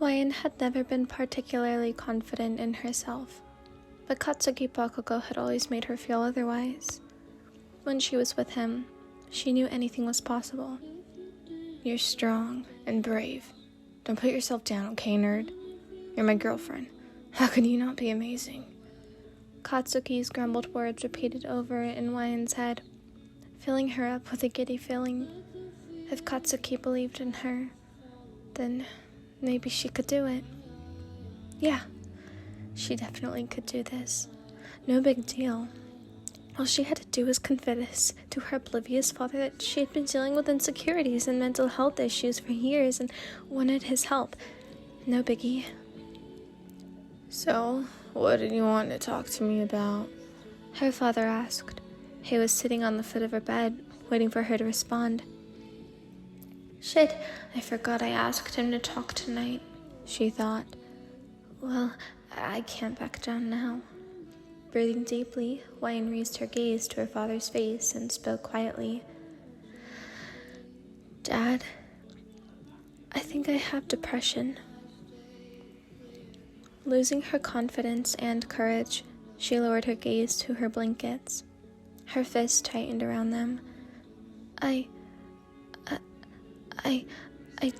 Hwaein had never been particularly confident in herself, but Katsuki Bakugo had always made her feel otherwise. When she was with him, she knew anything was possible. "You're strong and brave. Don't put yourself down, okay, nerd? You're my girlfriend. How can you not be amazing?" Katsuki's grumbled words repeated over in Hwaein's head, filling her up with a giddy feeling. If Katsuki believed in her, then maybe she could do it. Yeah, she definitely could do this. No big deal. All she had to do was confess to her oblivious father that she had been dealing with insecurities and mental health issues for years and wanted his help. No biggie. "So, what did you want to talk to me about?" her father asked. He was sitting on the foot of her bed, waiting for her to respond. "Shit, I forgot I asked him to talk tonight," she thought. "Well, I can't back down now." Breathing deeply, Hwaein raised her gaze to her father's face and spoke quietly. "Dad, I think I have depression." Losing her confidence and courage, she lowered her gaze to her blankets. Her fists tightened around them. I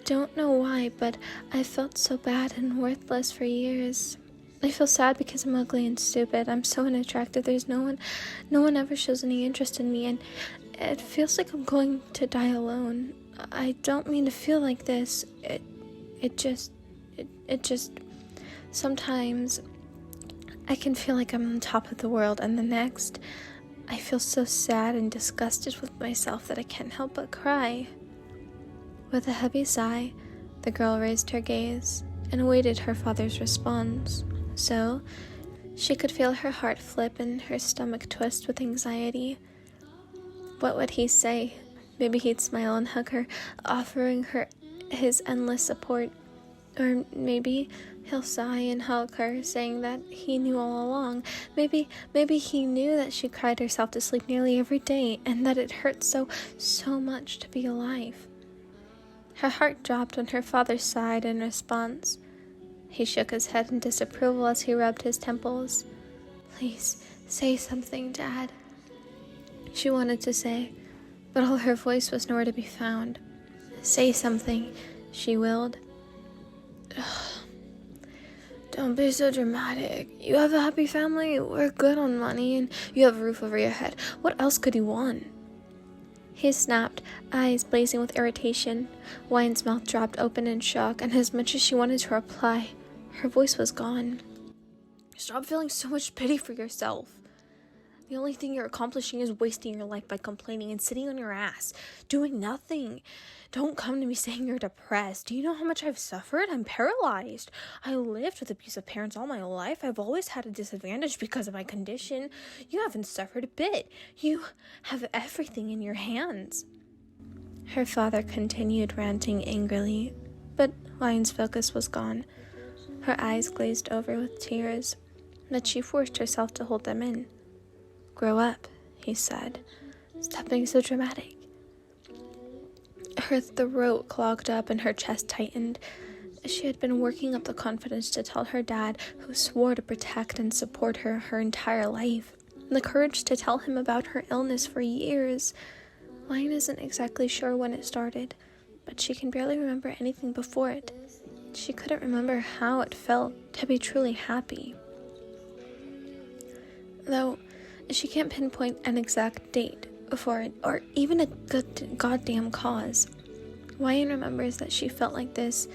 don't know why, but I felt so bad and worthless for years. I feel sad because I'm ugly and stupid. I'm so unattractive. There's no one ever shows any interest in me, and it feels like I'm going to die alone. I don't mean to feel like this. It just sometimes I can feel like I'm on top of the world, and the next I feel so sad and disgusted with myself that I can't help but cry." With a heavy sigh, the girl raised her gaze and awaited her father's response. So, she could feel her heart flip and her stomach twist with anxiety. What would he say? Maybe he'd smile and hug her, offering her his endless support. Or maybe he'll sigh and hug her, saying that he knew all along. Maybe he knew that she cried herself to sleep nearly every day, and that it hurt so much to be alive. Her heart dropped when her father sighed in response. He shook his head in disapproval as he rubbed his temples. "Please, say something, Dad," she wanted to say, but all her voice was nowhere to be found. "Say something," she willed. "Don't be so dramatic. You have a happy family, we're good on money, and you have a roof over your head. What else could you want?" He snapped, eyes blazing with irritation. Hwaein's mouth dropped open in shock, and as much as she wanted to reply, her voice was gone. "Stop feeling so much pity for yourself. The only thing you're accomplishing is wasting your life by complaining and sitting on your ass, doing nothing. Don't come to me saying you're depressed. Do you know how much I've suffered? I'm paralyzed. I lived with abusive parents all my life. I've always had a disadvantage because of my condition. You haven't suffered a bit. You have everything in your hands." Her father continued ranting angrily, but Hwaein's focus was gone. Her eyes glazed over with tears, but she forced herself to hold them in. "Grow up," he said. "Stop being so dramatic." Her throat clogged up and her chest tightened. She had been working up the confidence to tell her dad, who swore to protect and support her entire life, the courage to tell him about her illness for years. Hwaein isn't exactly sure when it started, but she can barely remember anything before it. She couldn't remember how it felt to be truly happy. Though she can't pinpoint an exact date for it, or even a good goddamn cause. Hwaein remembers that she felt like this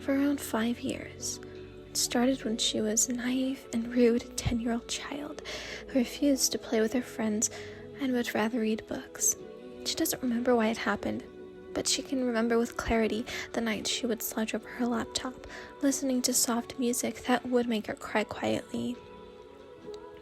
for around 5 years. It started when she was a naive and rude 10-year-old child who refused to play with her friends and would rather read books. She doesn't remember why it happened, but she can remember with clarity the nights she would slouch over her laptop, listening to soft music that would make her cry quietly.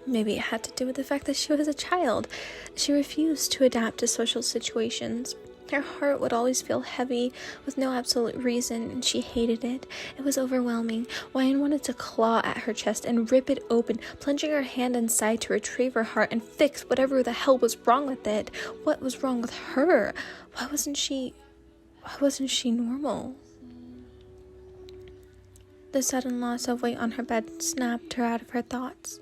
Maybe it had to do with the fact that she was a child. She refused to adapt to social situations. Her heart would always feel heavy with no absolute reason, and she hated it. It was overwhelming. Hwaein wanted to claw at her chest and rip it open, plunging her hand inside to retrieve her heart and fix whatever the hell was wrong with it. What was wrong with her? Why wasn't she normal? The sudden loss of weight on her bed snapped her out of her thoughts.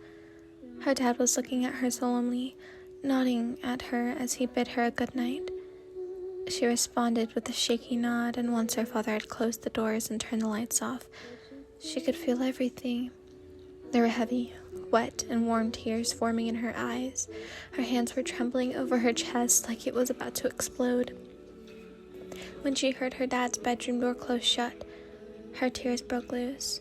Her dad was looking at her solemnly, nodding at her as he bid her a good night. She responded with a shaky nod, and once her father had closed the doors and turned the lights off, she could feel everything. There were heavy, wet, and warm tears forming in her eyes. Her hands were trembling over her chest like it was about to explode. When she heard her dad's bedroom door close shut, her tears broke loose.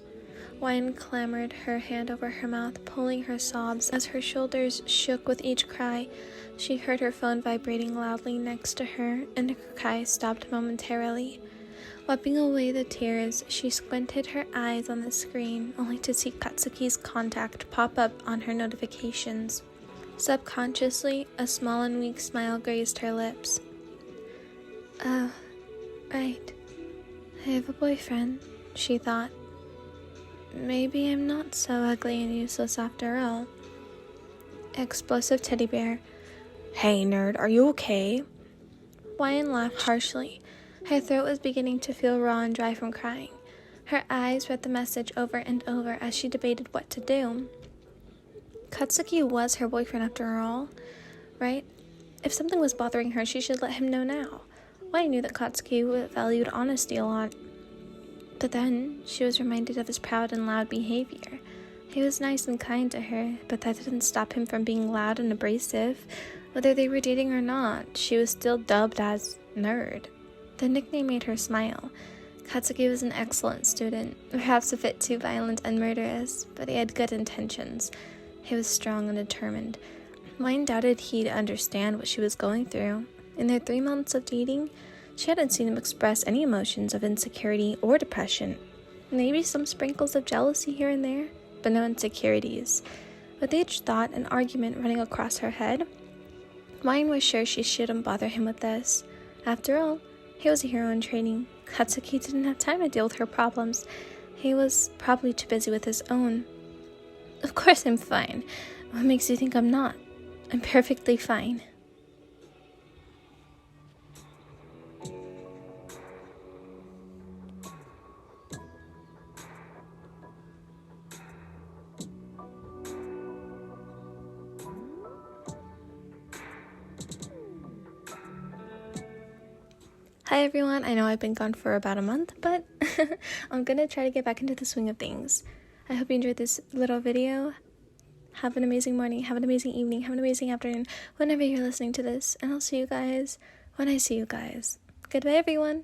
Wine clamored her hand over her mouth, pulling her sobs as her shoulders shook with each cry. She heard her phone vibrating loudly next to her, and her cry stopped momentarily. Wiping away the tears, she squinted her eyes on the screen, only to see Katsuki's contact pop up on her notifications. Subconsciously, a small and weak smile grazed her lips. Oh, right. I have a boyfriend, she thought. Maybe I'm not so ugly and useless after all. Explosive teddy bear. Hey, nerd, are you okay? Wyan laughed harshly. Her throat was beginning to feel raw and dry from crying. Her eyes read the message over and over as she debated what to do. Katsuki was her boyfriend after all, right? If something was bothering her, she should let him know now. Wyan knew that Katsuki valued honesty a lot. But then, she was reminded of his proud and loud behavior. He was nice and kind to her, but that didn't stop him from being loud and abrasive. Whether they were dating or not, she was still dubbed as Nerd. The nickname made her smile. Katsuki was an excellent student, perhaps a bit too violent and murderous, but he had good intentions. He was strong and determined. Wyan doubted he'd understand what she was going through. In their 3 months of dating, she hadn't seen him express any emotions of insecurity or depression. Maybe some sprinkles of jealousy here and there, but no insecurities. With each thought and argument running across her head, Wyan was sure she shouldn't bother him with this. After all, he was a hero in training. Katsuki didn't have time to deal with her problems. He was probably too busy with his own. Of course I'm fine. What makes you think I'm not? I'm perfectly fine. Hi everyone, I know I've been gone for about a month, but I'm gonna try to get back into the swing of things. I hope you enjoyed this little video. Have an amazing morning, have an amazing evening, have an amazing afternoon, whenever you're listening to this, and I'll see you guys when I see you guys. Goodbye everyone!